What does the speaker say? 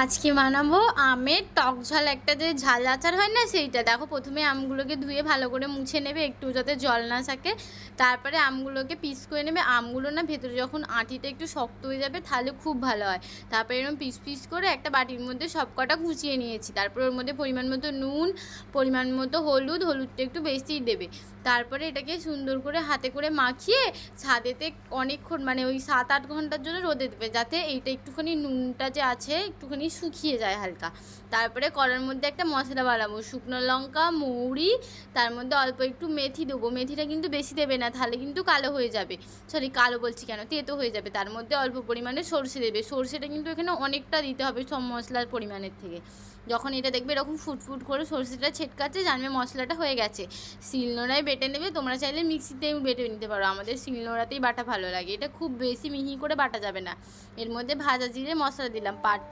আজকে বানাবো আমের টক ঝাল একটা যে ঝাল আচার হয় না সেইটা। দেখো প্রথমে আমগুলোকে ধুয়ে ভালো করে মুছে নেবে একটু যাতে জল না থাকে। তারপরে আমগুলোকে পিস করে নেবে। আমগুলো না ভেতরে যখন আঁটিটা একটু শক্ত হয়ে যাবে তাহলে খুব ভালো হয়। তারপরে এরকম পিস পিস করে একটা বাটির মধ্যে সব কটা কুচিয়ে নিয়েছি। তারপরে ওর মধ্যে পরিমাণ মতো নুন, পরিমাণ মতো হলুদটা একটু বেশিই দেবে। তারপরে এটাকে সুন্দর করে হাতে করে মাখিয়ে ছাদেতে অনেকক্ষণ মানে ওই 7-8 ঘন্টার জন্য রোদে দেবে, যাতে এইটা একটুখানি নুনটা যে আছে একটুখানি শুকিয়ে যায় হালকা। তারপরে কড়ার মধ্যে একটা মশলা বানাবো, শুকনো লঙ্কা, মৌরি, তার মধ্যে অল্প একটু মেথি দেবো। মেথিটা কিন্তু বেশি দেবে না, তাহলে কিন্তু কালো হয়ে যাবে। সরি, কালো বলছি কেন, তেতো হয়ে যাবে। তার মধ্যে অল্প পরিমাণে সরষে দেবে। সরষেটা কিন্তু এখানে অনেকটা দিতে হবে সব মশলার পরিমাণের থেকে। যখন এটা দেখবে এরকম ফুটফুট করে সরষেটা ছেটকাচ্ছে, জানবে মশলাটা হয়ে গেছে। শিলনোড়ায় বেটে নেবে, তোমরা চাইলে মিক্সিতেও বেটে নিতে পারো। আমাদের শিলনোড়াতেই বাটা ভালো লাগে, এটা খুব বেশি মিহি করে বাটা যাবে না। এর মধ্যে ভাজা জিরে মশলা দিলাম,